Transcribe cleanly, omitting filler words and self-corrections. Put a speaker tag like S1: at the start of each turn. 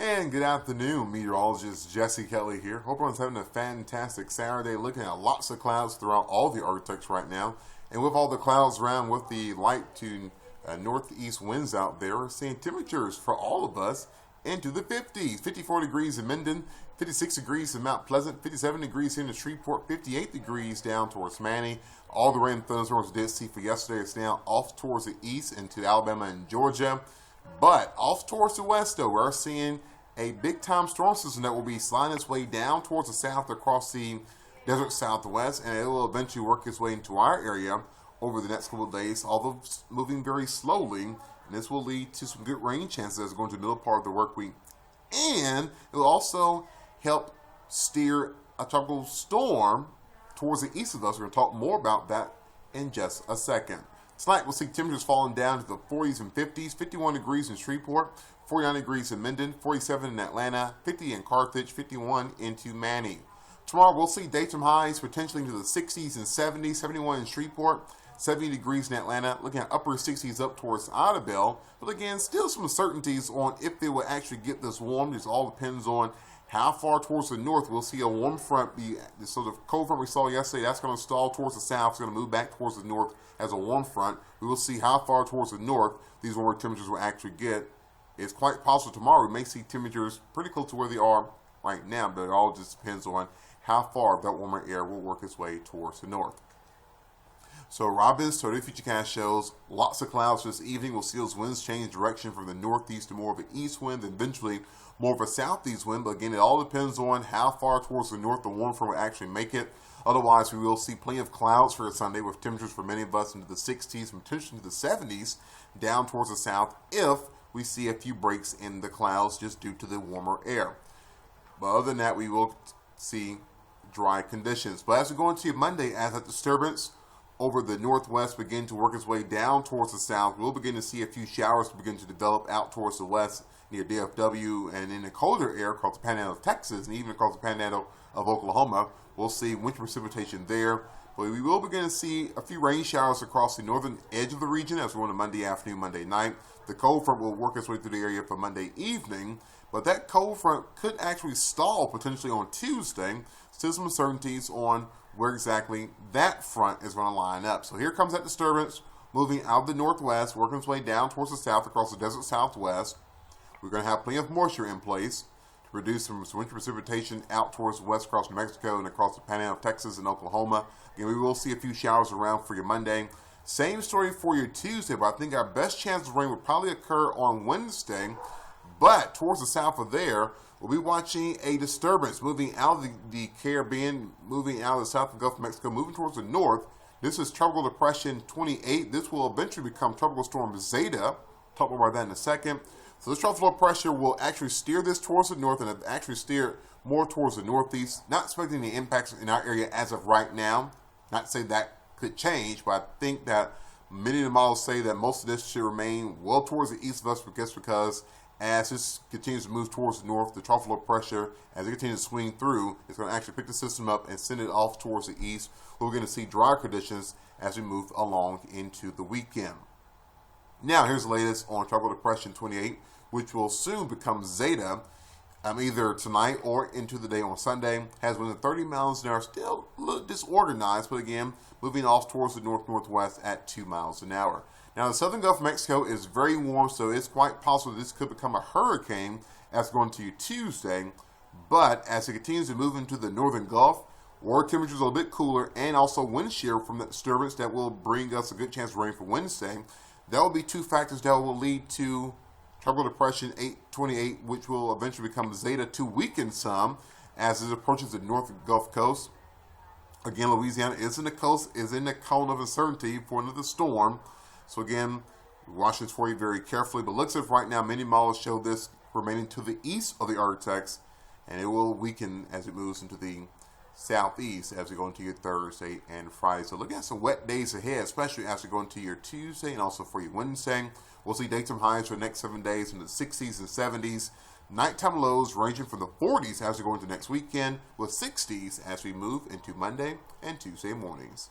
S1: And good afternoon, meteorologist Jesse Kelly here. Hope everyone's having a fantastic Saturday, looking at lots of clouds throughout all the ArkLaTex right now. And with all the clouds around, with the light to northeast winds out there, we're seeing temperatures for all of us into the 50s. 54 degrees in Minden, 56 degrees in Mount Pleasant, 57 degrees here in Shreveport, 58 degrees down towards Manny. All the rain and thunderstorms we did see for yesterday is now off towards the east into Alabama and Georgia. But off towards the west, though, we're seeing a big-time storm system that will be sliding its way down towards the south across the desert southwest, and it will eventually work its way into our area over the next couple of days, although moving very slowly. And this will lead to some good rain chances as we go into the middle part of the work week. And it will also help steer a tropical storm towards the east of us. We're going to talk more about that in just a second. Tonight, we'll see temperatures falling down to the 40s and 50s, 51 degrees in Shreveport, 49 degrees in Minden, 47 in Atlanta, 50 in Carthage, 51 into Manny. Tomorrow, we'll see daytime highs potentially into the 60s and 70s, 71 in Shreveport, 70 degrees in Atlanta, looking at upper 60s up towards Idabel. But again, still some uncertainties on if it will actually get this warm. This all depends on how far towards the north we'll see a warm front be. So the cold front we saw yesterday, that's going to stall towards the south. It's going to move back towards the north as a warm front. We will see how far towards the north these warmer temperatures will actually get. It's quite possible tomorrow we may see temperatures pretty close to where they are right now, but it all just depends on how far that warmer air will work its way towards the north. So Robin's Total Futurecast shows lots of clouds this evening. We'll see those winds change direction from the northeast to more of an east wind, and eventually more of a southeast wind. But again, it all depends on how far towards the north the warm front will actually make it. Otherwise, we will see plenty of clouds for Sunday with temperatures for many of us into the 60s, potentially into the 70s, down towards the south if we see a few breaks in the clouds just due to the warmer air. But other than that, we will see dry conditions. But as we go into Monday, as that disturbance over the northwest begin to work its way down towards the south, we'll begin to see a few showers begin to develop out towards the west near DFW, and in the colder air across the Panhandle of Texas and even across the Panhandle of Oklahoma. We'll see winter precipitation there, but we will begin to see a few rain showers across the northern edge of the region as we go into Monday afternoon, Monday night. The cold front will work its way through the area for Monday evening, but that cold front could actually stall potentially on Tuesday. Still some uncertainties on where exactly that front is going to line up. So here comes that disturbance moving out of the northwest, working its way down towards the south across the desert southwest. We're going to have plenty of moisture in place to reduce some winter precipitation out towards the west across New Mexico and across the Panhandle of Texas and Oklahoma. Again, we will see a few showers around for your Monday. Same story for your Tuesday, but I think our best chance of rain will probably occur on Wednesday. But towards the south of there, we'll be watching a disturbance moving out of the Caribbean, moving out of the south of the Gulf of Mexico, moving towards the north. This is Tropical Depression 28. This will eventually become Tropical Storm Zeta. Talk more about that in a second. So this tropical pressure will actually steer this towards the north and actually steer it more towards the northeast. Not expecting any impacts in our area as of right now. Not to say that could change, but I think that many of the models say that most of this should remain well towards the east of us because as this continues to move towards the north, the tropical pressure, as it continues to swing through, it's going to actually pick the system up and send it off towards the east. We're going to see drier conditions as we move along into the weekend. Now, here's the latest on Tropical Depression 28, which will soon become Zeta, either tonight or into the day on Sunday. Has winds of 30 miles an hour, still a little disorganized, but again, moving off towards the north-northwest at 2 miles an hour. Now, the southern Gulf of Mexico is very warm, so it's quite possible this could become a hurricane as going to Tuesday. But as it continues to move into the northern Gulf, water temperatures are a bit cooler, and also wind shear from that disturbance that will bring us a good chance of rain for Wednesday. That will be two factors that will lead to Tropical Depression 828, which will eventually become Zeta, to weaken some as it approaches the north Gulf Coast. Again, Louisiana is in the cone of uncertainty for another storm. So again, watch this for you very carefully. But looks like right now, many models show this remaining to the east of the ArkLaTex, and it will weaken as it moves into the southeast as we go into your Thursday and Friday. So looking at some wet days ahead, especially as we go into your Tuesday and also for your Wednesday. We'll see daytime highs for the next 7 days in the 60s and 70s. Nighttime lows ranging from the 40s as we go into next weekend, with 60s as we move into Monday and Tuesday mornings.